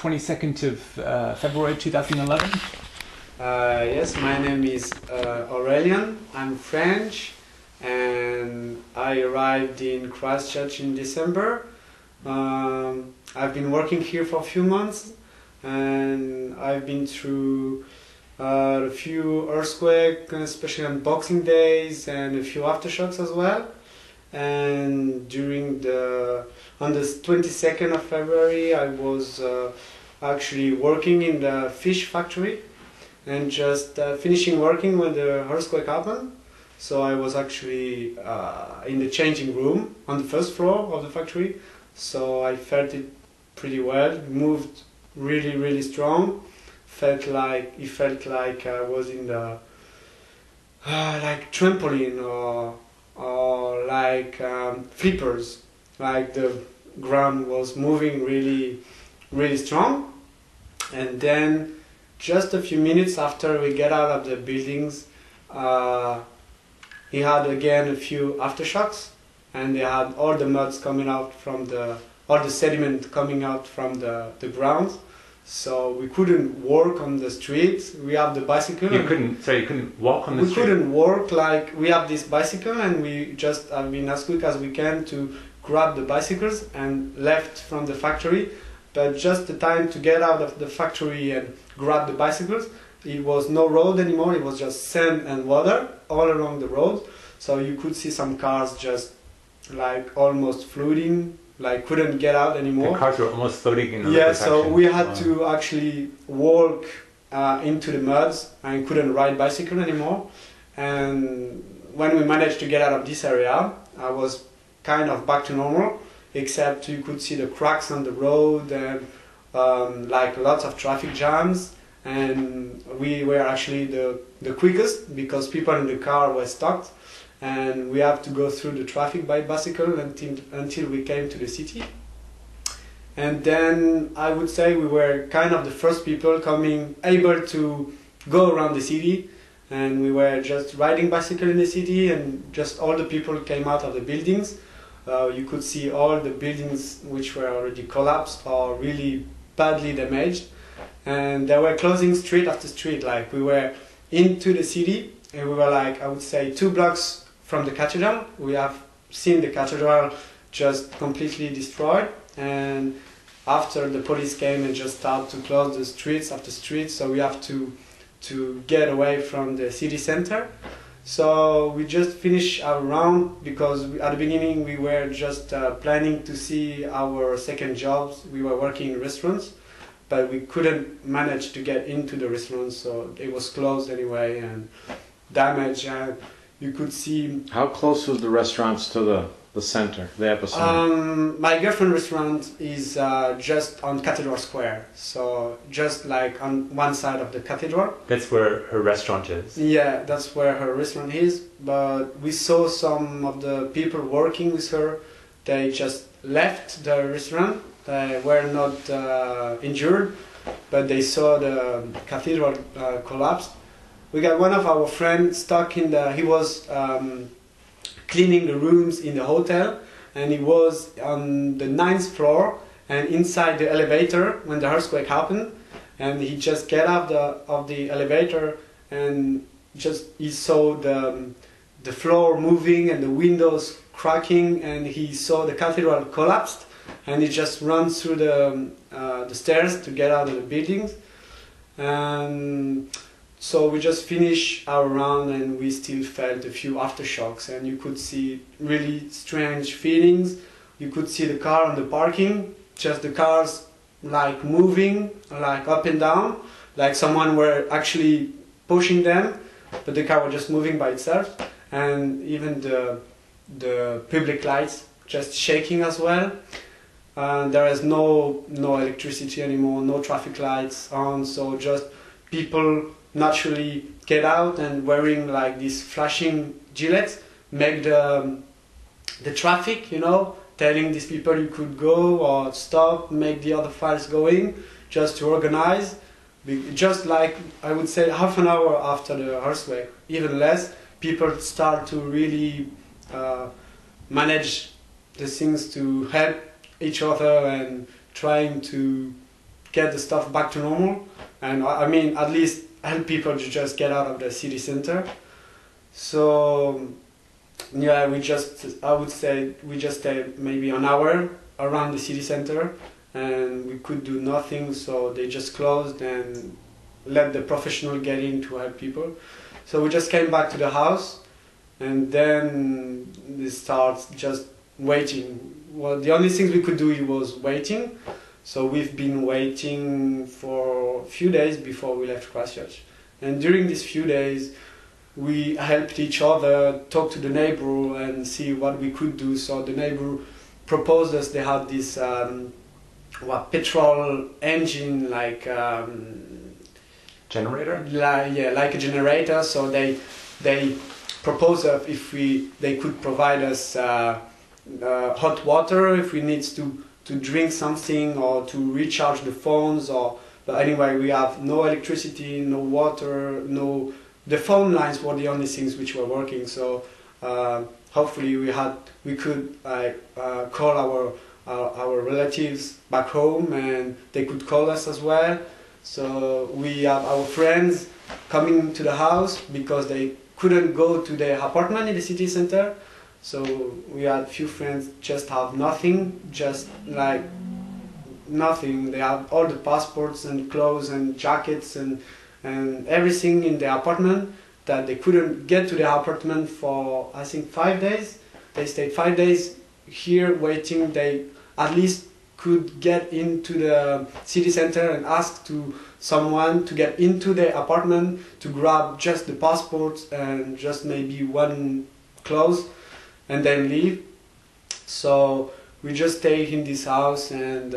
22nd of February 2011. Yes, my name is Aurelien. I'm French and I arrived in Christchurch in December. I've been working here for a few months and I've been through a few earthquakes, especially on Boxing Days, and a few aftershocks as well. And on the 22nd of February I was actually working in the fish factory and just finishing working when the earthquake happened. So I was actually in the changing room on the first floor of the factory. So I felt it pretty well, moved really strong. It felt like I was in the like trampoline or like flippers. Like the ground was moving really strong. And then just a few minutes after we get out of the buildings, he had again a few aftershocks, and they had all the muds coming out from all the sediment coming out from the ground. So we couldn't walk on the streets. We have the bicycle. You couldn't walk on the street? We couldn't walk, like we have this bicycle and we just have been as quick as we can to grab the bicycles and left from the factory. But just the time to get out of the factory and grab the bicycles, it was no road anymore, it was just sand and water all along the road. So you could see some cars just like almost floating, like couldn't get out anymore. The cars were almost floating in the Yeah, so we had to actually walk into the muds and couldn't ride bicycle anymore. And when we managed to get out of this area, I was kind of back to normal, except you could see the cracks on the road and like lots of traffic jams. And we were actually the quickest because people in the car were stuck. And we have to go through the traffic by bicycle until we came to the city. And then I would say we were kind of the first people able to go around the city, and we were just riding bicycle in the city, and just all the people came out of the buildings. You could see all the buildings which were already collapsed or really badly damaged, and they were closing street after street. Like we were into the city and we were like, I would say 2 blocks from the cathedral. We have seen the cathedral just completely destroyed, and after the police came and just started to close the streets after streets, so we have to get away from the city center. So we just finished our round because at the beginning we were just planning to see our second jobs. We were working in restaurants, but we couldn't manage to get into the restaurants, so it was closed anyway and damaged. You could see. How close was the restaurants to the center, the epicenter? My girlfriend's restaurant is just on Cathedral Square, so just like on one side of the cathedral. That's where her restaurant is? Yeah, that's where her restaurant is, but we saw some of the people working with her. They just left the restaurant. They were not injured, but they saw the cathedral collapse. We got one of our friends stuck he was cleaning the rooms in the hotel, and he was on the 9th floor and inside the elevator when the earthquake happened, and he just got out of the elevator and he saw the floor moving and the windows cracking, and he saw the cathedral collapsed, and he just ran through the stairs to get out of the buildings. And so we just finished our round and we still felt a few aftershocks, and you could see really strange feelings. You could see the car on the parking, just the cars like moving like up and down, like someone were actually pushing them, but the car was just moving by itself. And even the public lights just shaking as well. There is no electricity anymore, no traffic lights on, so just people naturally get out and wearing like these flashing gilets, make the traffic, telling these people you could go or stop, make the other files going, just to organize. Just like, I would say, half an hour after the earthquake, even less, people start to really manage the things to help each other and trying to get the stuff back to normal, and I mean at least help people to just get out of the city center. So yeah, I would say we just stayed maybe an hour around the city center, and we could do nothing, so they just closed and let the professional get in to help people. So we just came back to the house, and then they start just waiting. Well, the only things we could do was waiting. So we've been waiting for a few days before we left Christchurch. And during these few days, we helped each other, talk to the neighbor and see what we could do. So the neighbor proposed us, they had this petrol engine, like Generator? like a generator. So they proposed if they could provide us hot water if we need to drink something or to recharge the phones. But anyway, we have no electricity, no water, the phone lines were the only things which were working. So hopefully we could call our relatives back home, and they could call us as well. So we have our friends coming to the house because they couldn't go to their apartment in the city center. So we had few friends just have nothing, just like nothing. They have all the passports and clothes and jackets and everything in the apartment that they couldn't get to the apartment for, I think, 5 days. They stayed 5 days here waiting. They at least could get into the city center and ask to someone to get into the apartment to grab just the passports and just maybe one clothes and then leave. So we just stayed in this house and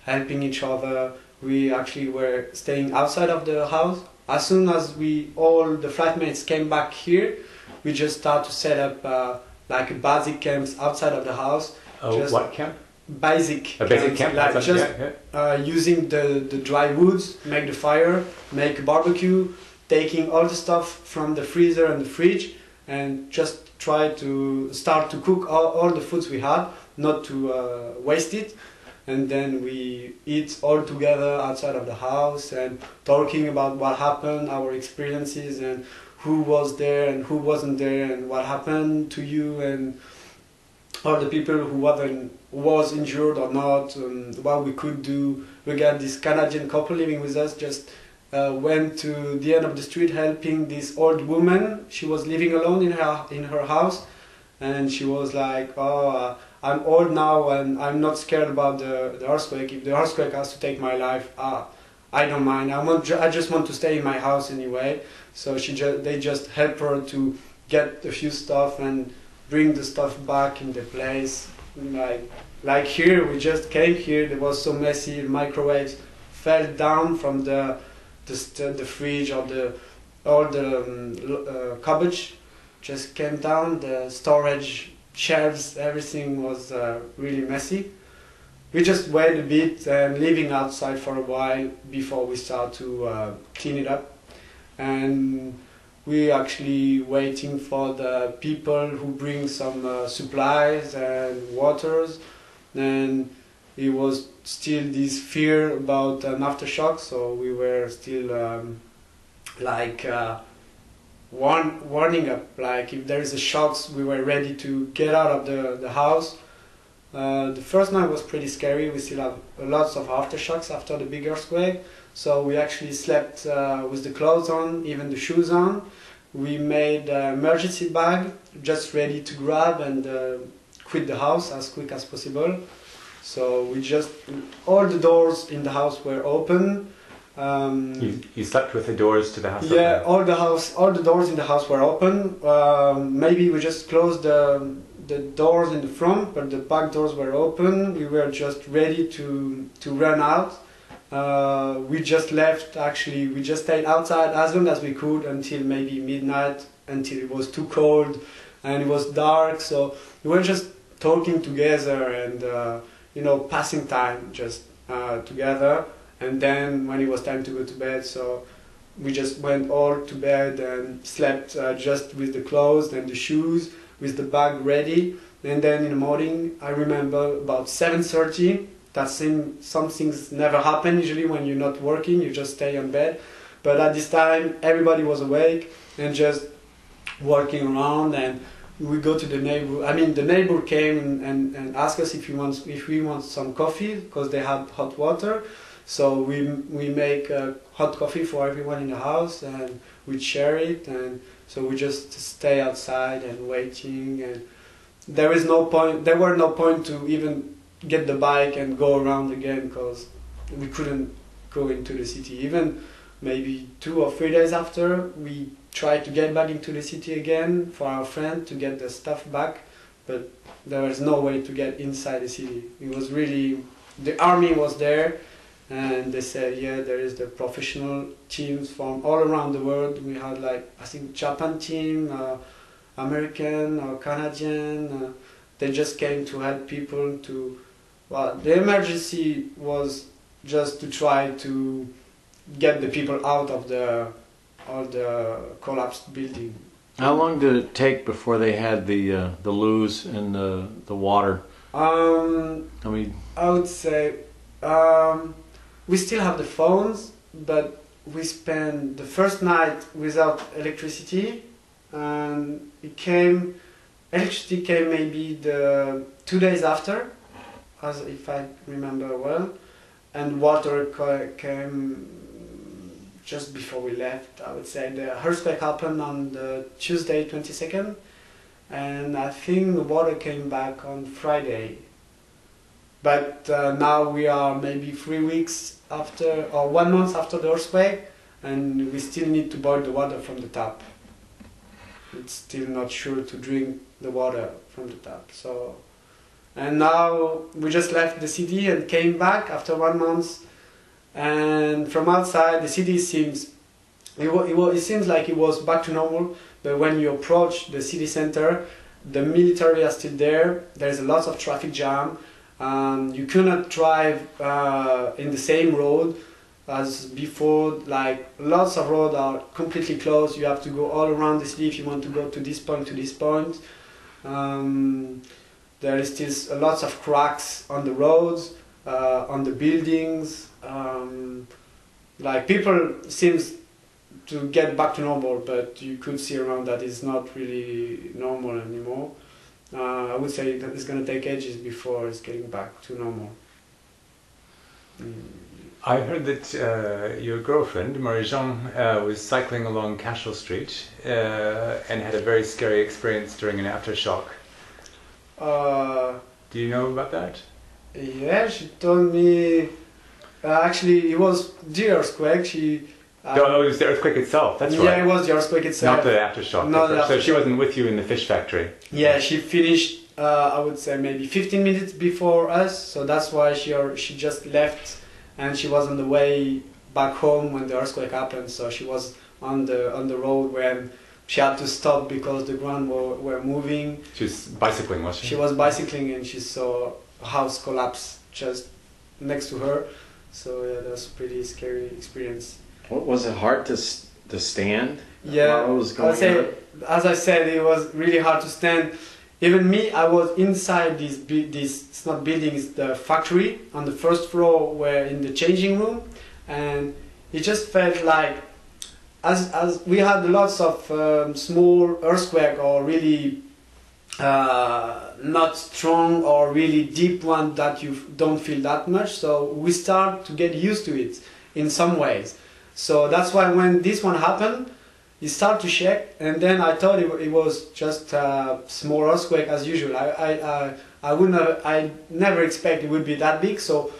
helping each other. We actually were staying outside of the house. As soon as all the flatmates came back here, we just started to set up like a basic camps outside of the house. Oh, what camp? Basic. A basic camp? Like Outside, just using the dry woods, make the fire, make a barbecue, taking all the stuff from the freezer and the fridge, and just try to start to cook all the foods we had, not to waste it. And then we eat all together outside of the house and talking about what happened, our experiences, and who was there and who wasn't there, and what happened to you, and all the people who was injured or not, and what we could do. We got this Canadian couple living with us, just went to the end of the street helping this old woman. She was living alone in her house, and she was like, "Oh, I'm old now and I'm not scared about the earthquake. If the earthquake has to take my life, I don't mind. I just want to stay in my house anyway." So they just help her to get a few stuff and bring the stuff back in the place. Like here, we just came here. It was so messy. The microwaves fell down from the fridge or all the cabbage just came down. The storage shelves, everything was really messy. We just wait a bit and living outside for a while before we start to clean it up. And we actually waiting for the people who bring some supplies and waters. And it was still this fear about an aftershock, so we were still warning up, like if there is a shock, we were ready to get out of the house. The first night was pretty scary. We still have lots of aftershocks after the big earthquake, so we actually slept with the clothes on, even the shoes on. We made an emergency bag just ready to grab and quit the house as quick as possible. So all the doors in the house were open. You slept with the doors to the house Yeah, open? all the doors in the house were open. Maybe we just closed the doors in the front, but the back doors were open. We were just ready to run out. We just left, actually, we just stayed outside as long as we could until maybe midnight, until it was too cold and it was dark. So we were just talking together and passing time just together. And then when it was time to go to bed, so we just went all to bed and slept just with the clothes and the shoes, with the bag ready. And then in the morning, I remember about 7:30, some things never happen. Usually when you're not working, you just stay on bed. But at this time, everybody was awake and just walking around, and we go to the neighbor. I mean, the neighbor came and asked us if we want some coffee, because they had hot water. So we make hot coffee for everyone in the house, and we share it. And so we just stay outside and waiting. And there were no point to even get the bike and go around again, because we couldn't go into the city. Even maybe 2 or 3 days after, we tried to get back into the city again for our friend to get the stuff back, but there was no way to get inside the city. It was really, the army was there, and they said, yeah, there is the professional teams from all around the world. We had like, I think, Japan team, American or Canadian. They just came to help people to, well, the emergency was just to try to get the people out of the collapsed building. How long did it take before they had the loos and the water? I mean, I would say we still have the phones, but we spent the first night without electricity, and electricity came maybe the 2 days after, as if I remember well, and water came just before we left. I would say the earthquake happened on the Tuesday 22nd, and I think the water came back on Friday. But now we are maybe 3 weeks after, or 1 month after the earthquake, and we still need to boil the water from the tap. It's still not sure to drink the water from the tap. So, and now we just left the city and came back after 1 month. And from outside, the city seems like it was back to normal. But when you approach the city center, the military are still there. There's a lot of traffic jam. You cannot drive in the same road as before. Like, lots of roads are completely closed. You have to go all around the city if you want to go to this point to this point. There is still lots of cracks on the roads, on the buildings. Like, people seems to get back to normal, but you could see around that it's not really normal anymore. I would say that it's going to take ages before it's getting back to normal. I heard that your girlfriend, Marie-Jean, was cycling along Cashel Street and had a very scary experience during an aftershock. Do you know about that? Yeah, she told me. Actually, it was the earthquake. No, it was the earthquake itself, that's right. Yeah, it was the earthquake itself. Not the aftershock. So she wasn't with you in the fish factory? Yeah, she finished, I would say, maybe 15 minutes before us, so that's why she just left, and she was on the way back home when the earthquake happened, so she was on the road when she had to stop because the ground were moving. She was bicycling, was she? She was bicycling, and she saw a house collapse just next to her, so yeah, that was a pretty scary experience. Was it hard to stand? Yeah, while it was going on? As I said, it was really hard to stand. Even me, I was inside this it's not building, it's the factory on the first floor. We're in the changing room, and it just felt like, as we had lots of small earthquake or really not strong or really deep one that you don't feel that much. So we start to get used to it in some ways. So that's why when this one happened, it started to shake, and then I thought it was just a small earthquake as usual. I never expect it would be that big. So,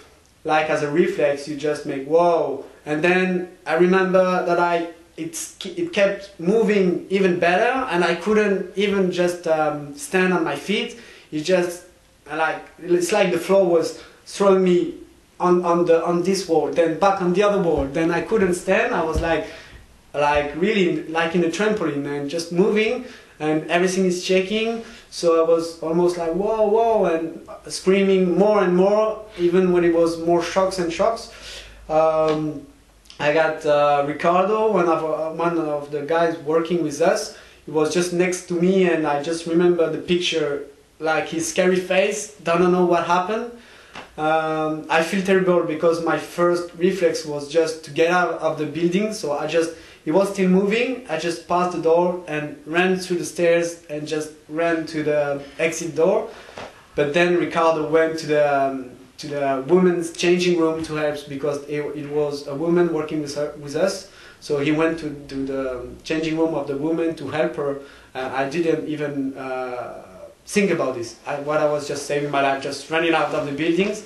like, as a reflex, you just make whoa, and then I remember that it kept moving even better, and I couldn't even just stand on my feet. It's like the floor was throwing me on this wall, then back on the other wall. Then I couldn't stand. I was like really like in a trampoline and just moving, and everything is shaking. So I was almost like whoa, whoa, and screaming more and more, even when it was more shocks and shocks. I got Ricardo, one of the guys working with us. He was just next to me, and I just remember the picture, like his scary face, don't know what happened. I feel terrible because my first reflex was just to get out of the building. So he was still moving. I just passed the door and ran through the stairs and just ran to the exit door. But then Ricardo went to the women's changing room to help because it was a woman working with us. So he went to the changing room of the woman to help her. I didn't even think about this. What I was just saving my life, just running out of the buildings.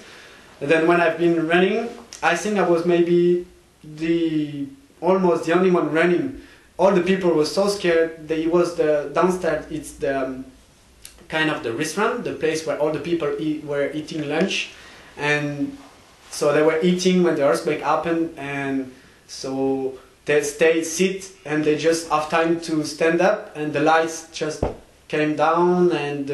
And then when I've been running, I think I was maybe almost the only one running. All the people were so scared. It was the downstairs. It's the kind of the restaurant, the place where all the people were eating lunch, and so they were eating when the earthquake happened, and so they sit, and they just have time to stand up, and the lights just came down, and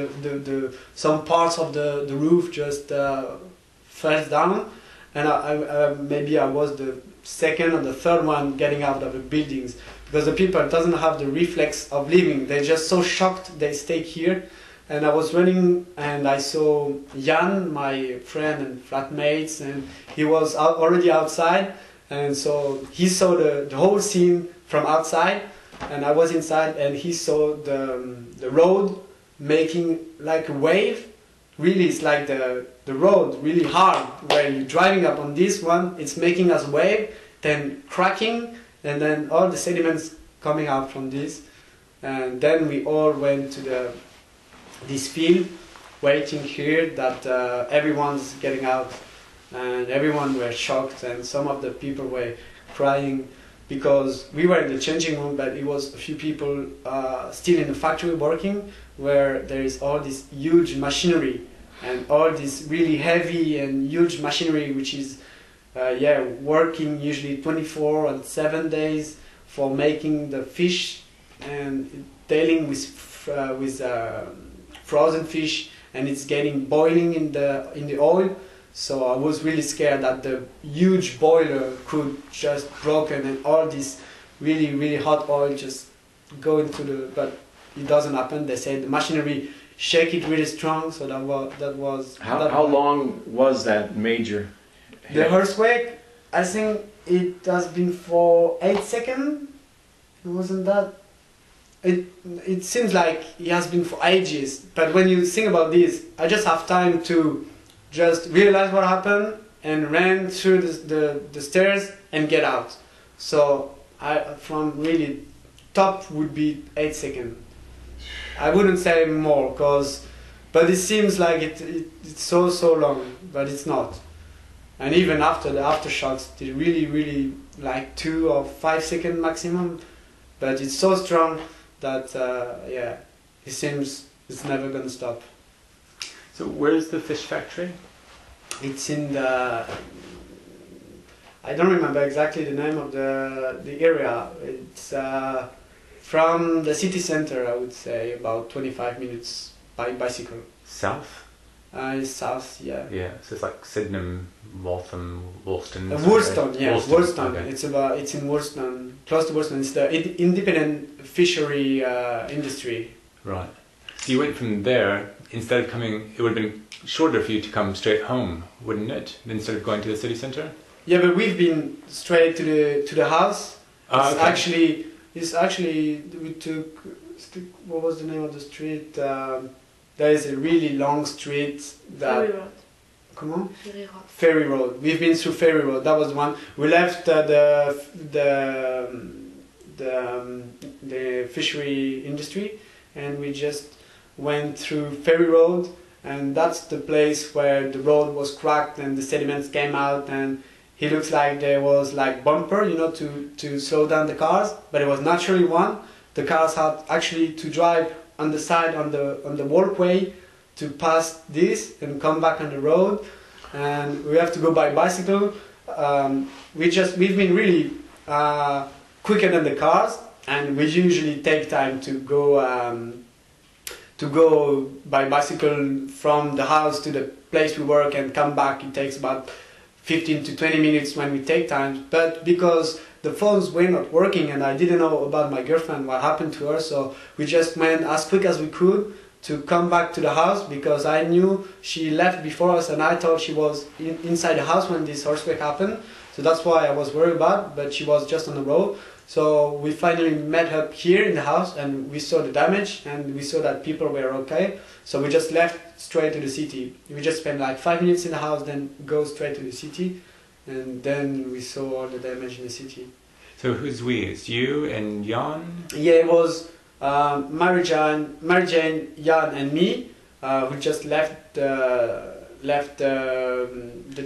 some parts of the roof just fell down, and maybe I was the second or the third one getting out of the buildings, because the people doesn't have the reflex of leaving. They're just so shocked they stay here. And I was running and I saw Jan, my friend and flatmates, and he was already outside, and so he saw the whole scene from outside, and I was inside, and he saw the road making like a wave. Really, it's like the road really hard, where you're driving up on this one, it's making us wave, then cracking, and then all the sediments coming out from this. And then we all went to this field, waiting here that everyone's getting out, and everyone were shocked, and some of the people were crying because we were in the changing room, but it was a few people still in the factory working, where there is all this huge machinery and all this really heavy and huge machinery which is working usually 24 and 7 days for making the fish and dealing with frozen fish, and it's getting boiling in the oil. So I was really scared that the huge boiler could just broken and all this really hot oil just go into but it doesn't happen. They say the machinery shake it really strong, so that was. How long was that major? The earthquake, I think it has been for 8 seconds. It wasn't that. It seems like it has been for ages, but when you think about this, I just have time to just realize what happened and ran through the stairs and get out. So from really top would be 8 seconds. I wouldn't say more, but it seems like it's so long, but it's not. And even after the aftershocks, they really like 2 or 5 seconds maximum, but it's so strong that it seems it's never gonna stop. So where's the fish factory? It's in I don't remember exactly the name of the area. It's from the city center, I would say about 25 minutes by bicycle. South? It's south, yeah. Yeah, so it's like Sydenham, Waltham, Woolston. Woolston, yeah, Woolston. Okay. It's in Woolston, close to Woolston. It's the independent fishery industry. Right. So you went from there, instead of coming, it would have been shorter for you to come straight home, wouldn't it? Instead of going to the city centre? Yeah, but we've been straight to the house. Okay. It's actually we took, what was the name of the street? There is a really long street that. Ferry Road. Come on. Ferry Road. Ferry Road. We've been through Ferry Road. That was one. We left the fishery industry, and we just went through Ferry Road, and that's the place where the road was cracked and the sediments came out, and it looks like there was like bumper, to slow down the cars, but it was naturally one. The cars had actually to drive on the side on the walkway to pass this and come back on the road, and we have to go by bicycle. We've been really quicker than the cars, and we usually take time to go by bicycle from the house to the place we work and come back. It takes about 15 to 20 minutes when we take time, but because the phones were not working and I didn't know about my girlfriend, what happened to her, so we just went as quick as we could to come back to the house because I knew she left before us and I thought she was inside the house when this earthquake happened. So that's why I was worried about, but she was just on the road. So we finally met her here in the house and we saw the damage and we saw that people were okay. So we just left straight to the city. We just spent like 5 minutes in the house, then go straight to the city, and then we saw all the damage in the city. So who's we? It's you and Jan? Yeah, it was Mary Jane, Jan and me who just left the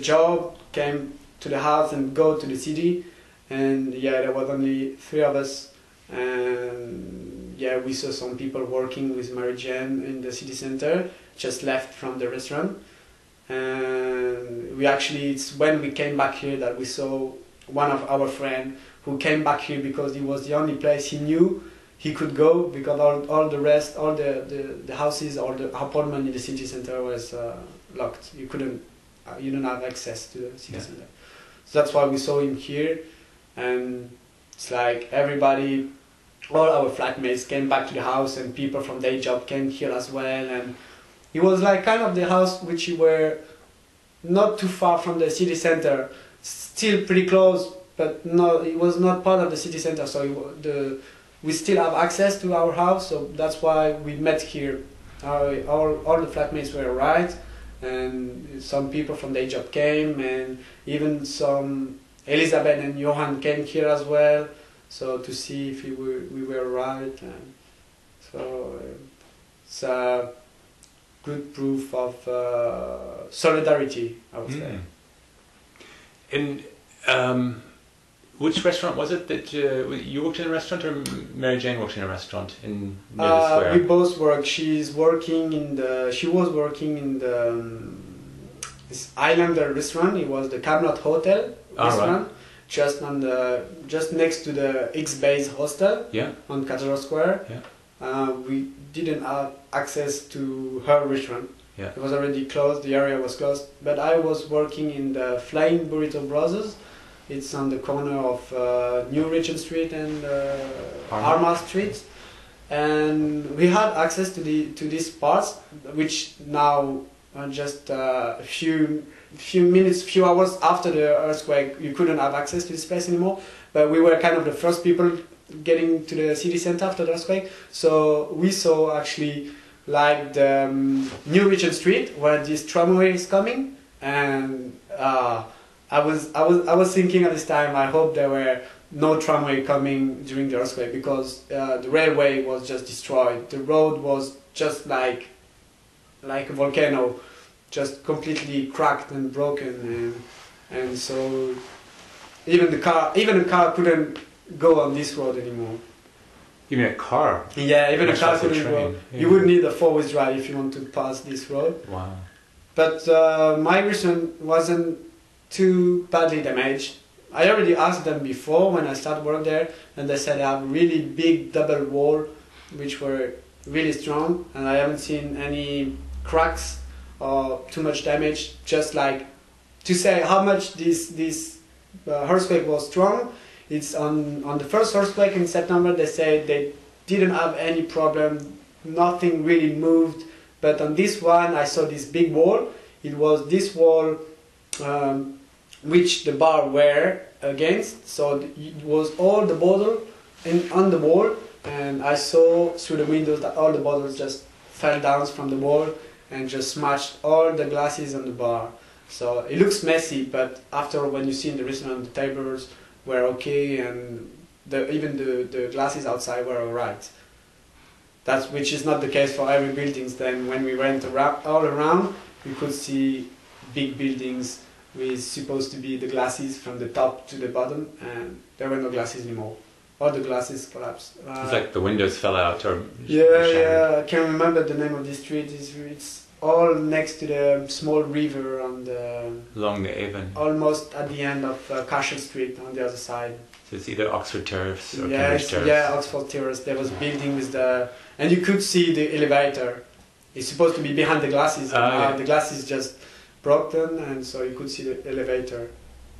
job, came to the house and go to the city. And yeah, there was only 3 of us, and yeah, we saw some people working with Mary Jane in the city center, just left from the restaurant. And we actually, it's when we came back here that we saw one of our friends who came back here because it was the only place he knew he could go, because all the rest, all the houses or the apartment in the city center was locked. You don't have access to the city center. So that's why we saw him here. And it's like everybody, all our flatmates came back to the house, and people from day job came here as well. And it was like kind of the house which you were not too far from the city center, still pretty close, but no, it was not part of the city center. So we still have access to our house. So that's why we met here. All the flatmates were alright, and some people from day job came, and even some. Elizabeth and Johan came here as well, so to see if we were right. And so it's a good proof of solidarity, I would say. And which restaurant was it that you worked in a restaurant, or Mary Jane worked in a restaurant in near the square? We both work. She was working in the this Islander restaurant. It was the Camelot Hotel restaurant, right. just next to the X-Base hostel on Cathedral Square. We didn't have access to her restaurant. It was already closed, the area was closed. But I was working in the Flying Burrito Brothers. It's on the corner of New Regent Street and Armagh Street. And we had access to these parts, which now just a few hours after the earthquake, you couldn't have access to this place anymore. But we were kind of the first people getting to the city center after the earthquake. So we saw actually like the New Regent Street where this tramway is coming, and I was thinking at this time, I hope there were no tramway coming during the earthquake, because the railway was just destroyed. The road was just like a volcano, just completely cracked and broken, and so even a car couldn't go on this road anymore. Even a car? Yeah, even a car couldn't go. Yeah. You would need a 4-wheel drive if you want to pass this road. Wow. But my restaurant wasn't too badly damaged. I already asked them before when I started work there, and they said they have really big double wall, which were really strong, and I haven't seen any cracks or too much damage. Just like to say how much this earthquake was strong, it's on the first earthquake in September, they said they didn't have any problem, nothing really moved. But on this one, I saw this big wall. It was this wall which the bar were against, so it was all the bottle on the wall, and I saw through the windows that all the bottles just fell down from the wall and just smashed all the glasses on the bar. So it looks messy, but after, when you see in the restaurant, the tables were okay, and even the glasses outside were alright. Which is not the case for every buildings. Then when we went all around, we could see big buildings with supposed to be the glasses from the top to the bottom, and there were no glasses anymore. All the glasses collapsed. It's like the windows fell out, or yeah, I can't remember the name of this street. It's all next to the small river on the along the Avon, almost at the end of Castle Street on the other side. So it's either Oxford Terrace or Cambridge Terrace. Yeah, Oxford Terrace. There was a building with and you could see the elevator. It's supposed to be behind the glasses, and now the glass is just broken, and so you could see the elevator.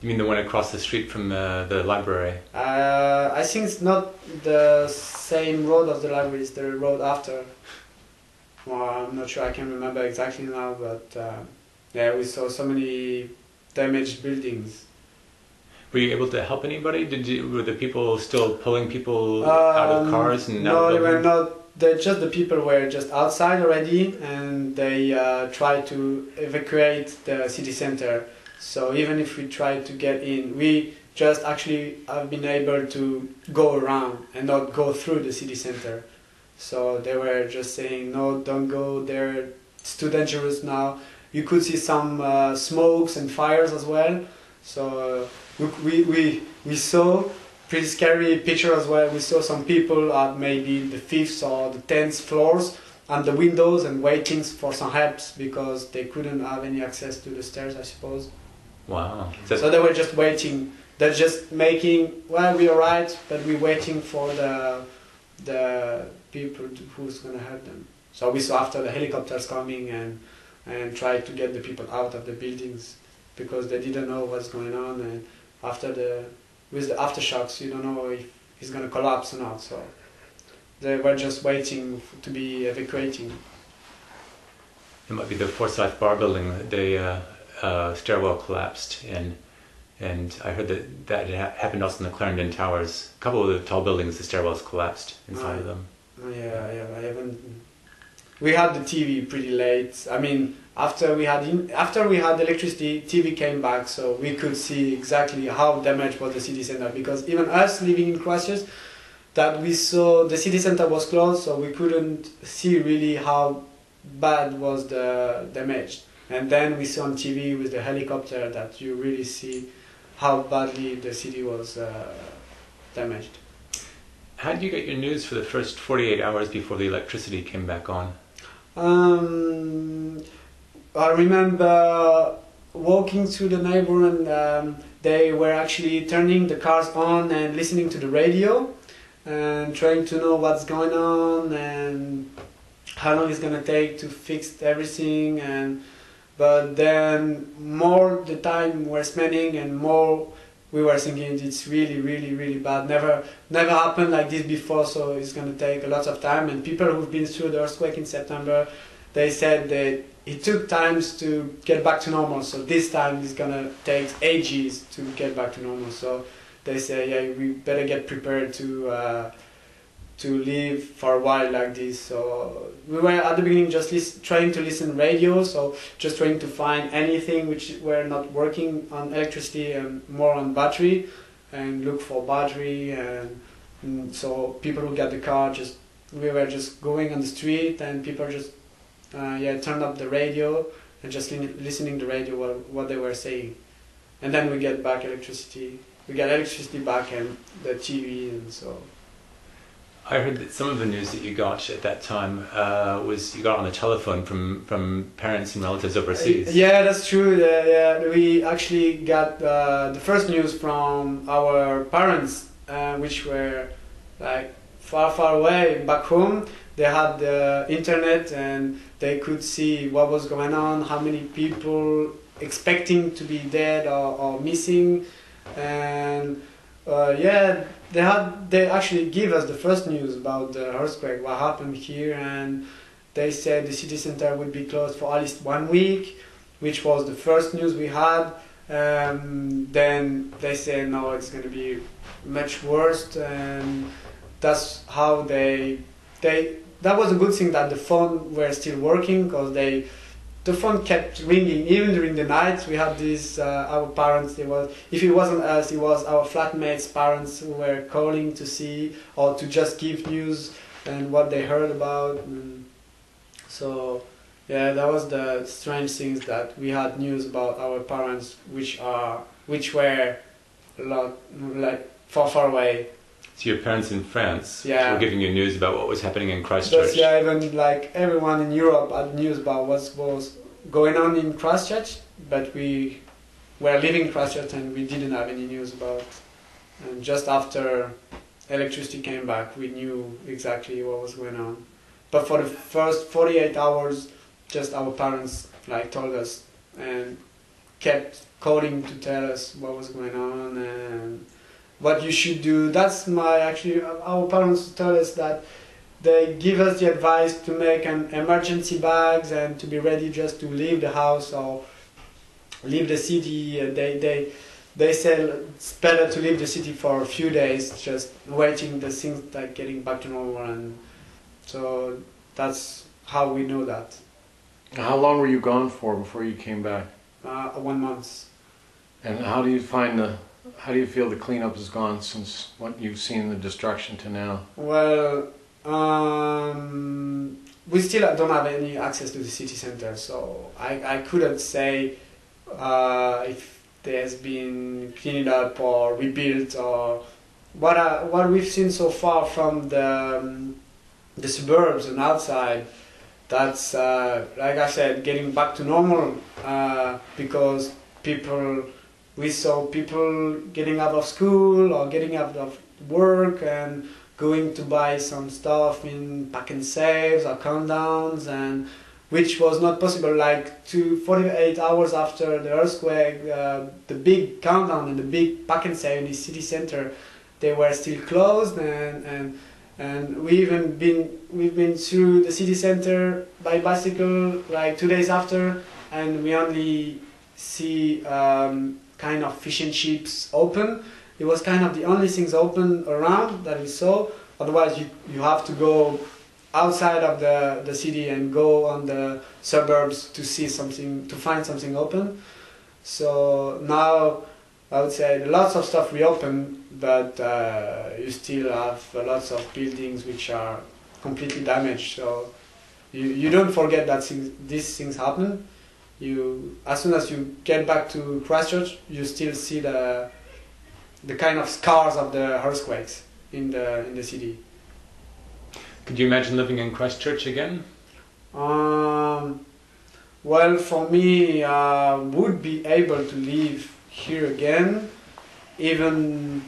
You mean the one across the street from the library? I think it's not the same road as the library, it's the road after. well, I'm not sure I can remember exactly now, but yeah, we saw so many damaged buildings. Were you able to help anybody? Were the people still pulling people out of cars and out no, of they were buildings? not. Just the people were just outside already, and they tried to evacuate the city center. So even if we tried to get in, we just actually have been able to go around and not go through the city center. So they were just saying, no, don't go there, it's too dangerous now. You could see some smokes and fires as well. So we saw pretty scary picture as well. We saw some people at maybe the 5th or the 10th floors on the windows and waiting for some helps because they couldn't have any access to the stairs, I suppose. Wow. So they were just waiting. They're just making, well, we're alright, but we're waiting for the people who's gonna help them. So we saw after the helicopters coming and tried to get the people out of the buildings because they didn't know what's going on, and with the aftershocks you don't know if it's gonna collapse or not. So they were just waiting to be evacuating. It might be the Forsyth Bar building. The stairwell collapsed, and I heard that it happened also in the Clarendon Towers. A couple of the tall buildings, the stairwells collapsed inside of them. Yeah, I haven't. We had the TV pretty late. I mean, after we had electricity, TV came back, so we could see exactly how damaged was the city center. Because even us living in Christchurch, that we saw the city center was closed, so we couldn't see really how bad was the damage. And then we saw on TV with the helicopter that you really see how badly the city was damaged. How did you get your news for the first 48 hours before the electricity came back on? I remember walking through the neighborhood and they were actually turning the cars on and listening to the radio and trying to know what's going on and how long it's going to take to fix everything. But then more the time we're spending and more we were thinking it's really, really, really bad. Never happened like this before, so it's going to take a lot of time. And people who've been through the earthquake in September, they said that it took times to get back to normal. So this time it's going to take ages to get back to normal. So they say, yeah, we better get prepared to live for a while like this. So we were at the beginning just trying to listen radio, so just trying to find anything which were not working on electricity and more on battery, and look for battery. And so people who got the car, we were just going on the street and people just turned up the radio and just listening to the radio what they were saying. And then we get back electricity. We got electricity back and the TV, and so. I heard that some of the news that you got at that time was you got on the telephone from parents and relatives overseas. Yeah, that's true. Yeah, we actually got the first news from our parents, which were like far away back home. They had the internet and they could see what was going on, how many people expecting to be dead or missing, and they actually give us the first news about the earthquake, what happened here, and they said the city center would be closed for at least 1 week, which was the first news we had. Then they said no, it's going to be much worse, and that's how that was a good thing that the phone were still working, because the phone kept ringing even during the night. We had these our parents. If it wasn't us, it was our flatmates' parents who were calling to see or to just give news and what they heard about. And so yeah, that was the strange things, that we had news about our parents, which were a lot like far away. So your parents in France Yeah. were giving you news about what was happening in Christchurch. But yeah, even like everyone in Europe had news about what was going on in Christchurch, but we were living in Christchurch and we didn't have any news about. And just after electricity came back, we knew exactly what was going on. But for the first 48 hours, just our parents told us and kept calling to tell us what was going on and what you should do. Our parents told us that they give us the advice to make an emergency bags and to be ready just to leave the house or leave the city. They say it's better to leave the city for a few days, just waiting the things like getting back to normal, and so that's how we know that. How long were you gone for before you came back? 1 month. And how do you feel the cleanup has gone since what you've seen the destruction to now? Well, we still don't have any access to the city center, so I couldn't say if there's been cleaned up or rebuilt or what we've seen so far from the suburbs and outside. That's like I said, getting back to normal because we saw people getting out of school or getting out of work and going to buy some stuff in pack and saves or countdowns, and which was not possible. Like 48 hours after the earthquake, the big countdown and the big pack and save in the city center, they were still closed, and we've been through the city center by bicycle like 2 days after, and we only see kind of fish and chips open. It was kind of the only things open around that we saw. Otherwise, you have to go outside of the city and go on the suburbs to see something, to find something open. So now I would say lots of stuff reopened, but you still have lots of buildings which are completely damaged. So you don't forget that these things happen. As soon as you get back to Christchurch, you still see the kind of scars of the earthquakes in the city. Could you imagine living in Christchurch again? Well, for me, I would be able to live here again, even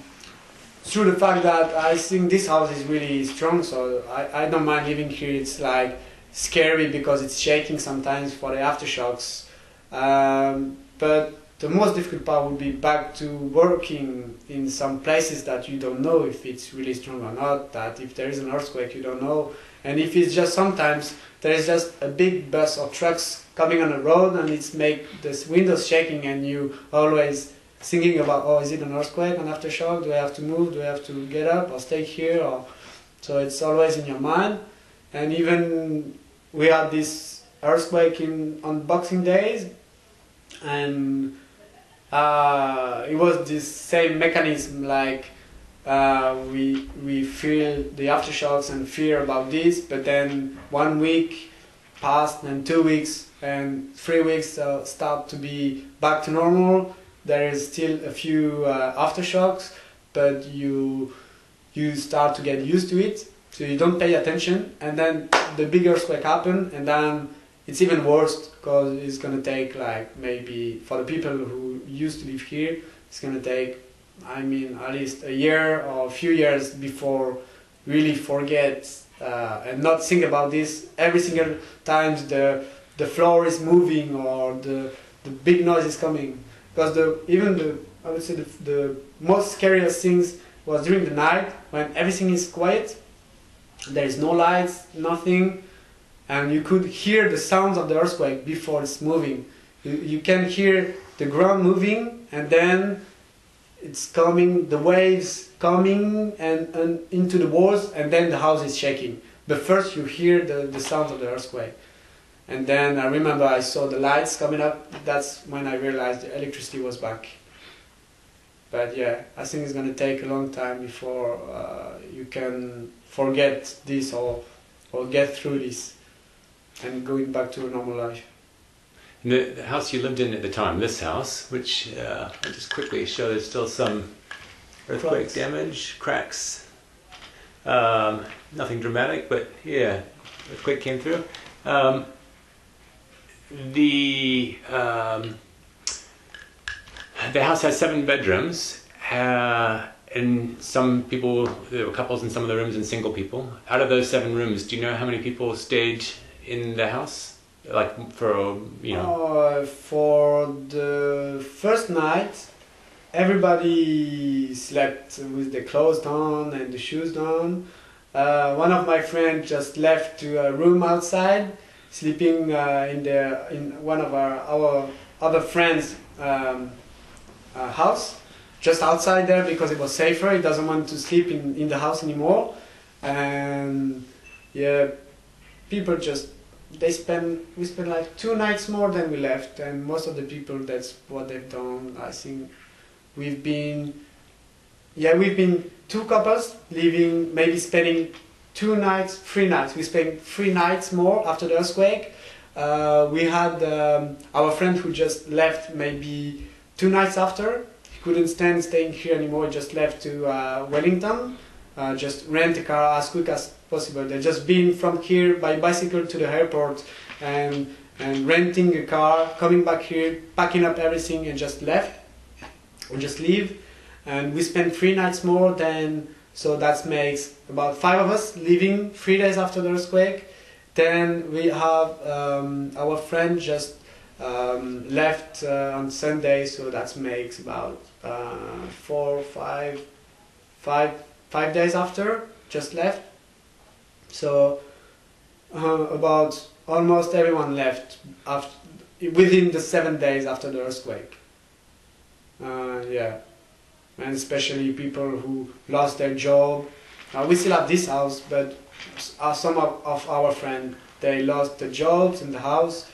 through the fact that I think this house is really strong, so I don't mind living here. It's like scary because it's shaking sometimes for the aftershocks. But the most difficult part would be back to working in some places that you don't know if it's really strong or not, that if there is an earthquake you don't know, and if it's just sometimes there is just a big bus of trucks coming on the road and it's make the windows shaking, and you always thinking about, oh, is it an earthquake, an aftershock, do I have to move, do I have to get up or stay here, or so it's always in your mind. And even we had this earthquake on Boxing Days, and it was this same mechanism, like we feel the aftershocks and fear about this, but then 1 week passed and 2 weeks and 3 weeks start to be back to normal. There is still a few aftershocks, but you start to get used to it, so you don't pay attention, and then the big earthquake happen, and then it's even worse because it's gonna take like maybe for the people who used to live here, it's gonna take, I mean, at least a year or a few years before really forget and not think about this every single time the floor is moving or the big noise is coming. Because I would say the most scariest things was during the night when everything is quiet, there is no lights, nothing, and you could hear the sounds of the earthquake before it's moving. You can hear the ground moving, and then it's coming, the waves coming and into the walls, and then the house is shaking. But first you hear the sounds of the earthquake. And then I remember I saw the lights coming up. That's when I realized the electricity was back. But yeah, I think it's going to take a long time before you can forget this or get through this and going back to a normal life. And the house you lived in at the time, this house, which I'll just quickly show, there's still some earthquake damage, cracks. Nothing dramatic, but yeah, earthquake came through. The house has 7 bedrooms, and some people, there were couples in some of the rooms and single people. Out of those 7 rooms, do you know how many people stayed in the house? Like for, you know? For the first night, everybody slept with the clothes on and the shoes on. One of my friends just left to a room outside, sleeping in one of our other friends' house, just outside there because it was safer. He doesn't want to sleep in the house anymore, and yeah, people just we spent like 2 nights more than we left, and most of the people that's what they've done. I think we've been 2 couples living, maybe spending 2 nights, 3 nights. We spent 3 nights more after the earthquake. We had our friend who just left maybe 2 nights after. He couldn't stand staying here anymore. He just left to Wellington. Just rent a car as quick as possible. They've just been from here by bicycle to the airport and renting a car, coming back here, packing up everything and just left. We just leave. And we spent 3 nights more than, so that makes about 5 of us leaving 3 days after the earthquake. Then we have our friend just left on Sunday, so that makes about 5 days after, just left. So about almost everyone left within the 7 days after the earthquake. Yeah. And especially people who lost their job. We still have this house, but some of our friends, they lost their jobs in the house.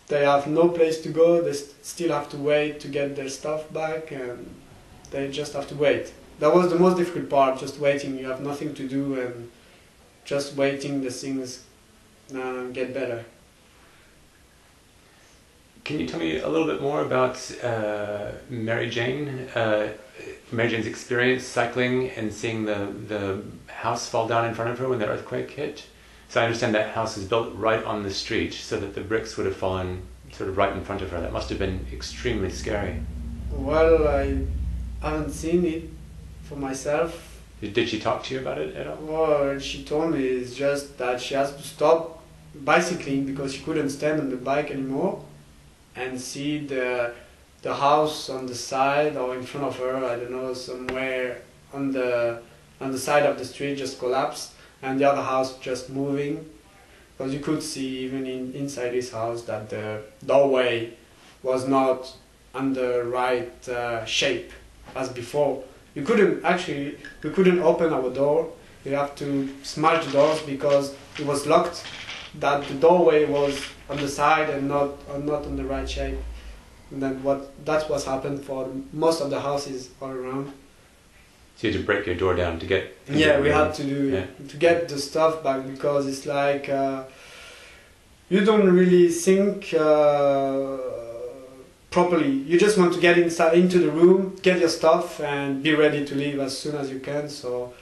They have no place to go. They still have to wait to get their stuff back, and they just have to wait. That was the most difficult part, just waiting. You have nothing to do, and just waiting the things get better. Can you tell me a little bit more about Mary Jane's experience cycling and seeing the house fall down in front of her when the earthquake hit? So I understand that house is built right on the street, so that the bricks would have fallen sort of right in front of her. That must have been extremely scary. Well, I haven't seen it for myself. Did she talk to you about it at all? Well, she told me it's just that she has to stop bicycling because she couldn't stand on the bike anymore, and see the house on the side or in front of her, I don't know, somewhere on the side of the street just collapsed, and the other house just moving. Because you could see even inside this house that the doorway was not on the right shape as before. We couldn't open our door. We have to smash the doors because it was locked, that the doorway was on the side and not on the right shape. And then that's what's happened for most of the houses all around. So you had to break your door down to get... Yeah, we had to to get the stuff back, because it's like you don't really think properly. You just want to get inside into the room, get your stuff, and be ready to leave as soon as you can. So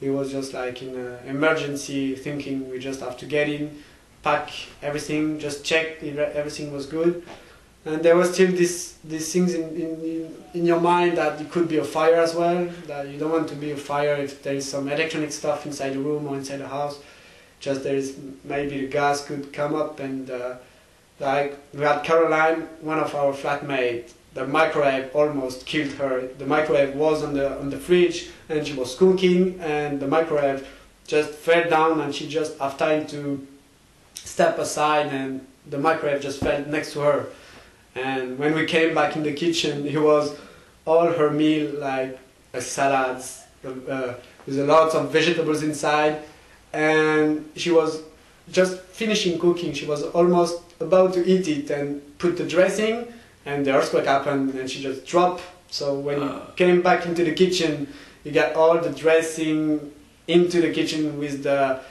it was just like in emergency thinking. We just have to get in, pack everything, just check if everything was good. And there were still these things in your mind that it could be a fire as well, that you don't want to be a fire if there is some electronic stuff inside the room or inside the house. Just maybe the gas could come up, and like we had Caroline, one of our flatmates, the microwave almost killed her. The microwave was on the fridge and she was cooking, and the microwave just fell down, and she just had time to step aside and the microwave just fell next to her. And when we came back in the kitchen, it was all her meal, like salads, with a lot of vegetables inside, and she was just finishing cooking. She was almost about to eat it and put the dressing, and the earthquake happened and she just dropped. So when you came back into the kitchen, you got all the dressing into the kitchen with the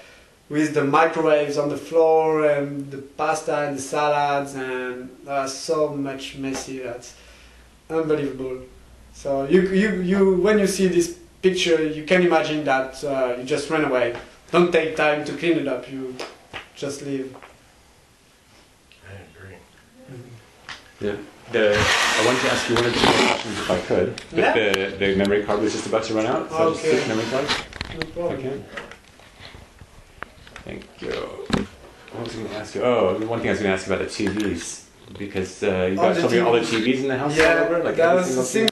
microwaves on the floor and the pasta and the salads, and so much messy. That's unbelievable. So you when you see this picture, you can imagine that you just run away. Don't take time to clean it up. You just leave. I agree. I wanted to ask you one or two more questions if I could, but yeah. the memory card was just about to run out, so I'll just take the memory card. No problem. Okay. Thank you. What was I going to ask you? Oh, one thing I was going to ask you about the TVs, because you guys told me all the TVs in the house all over, like that every was single the thing.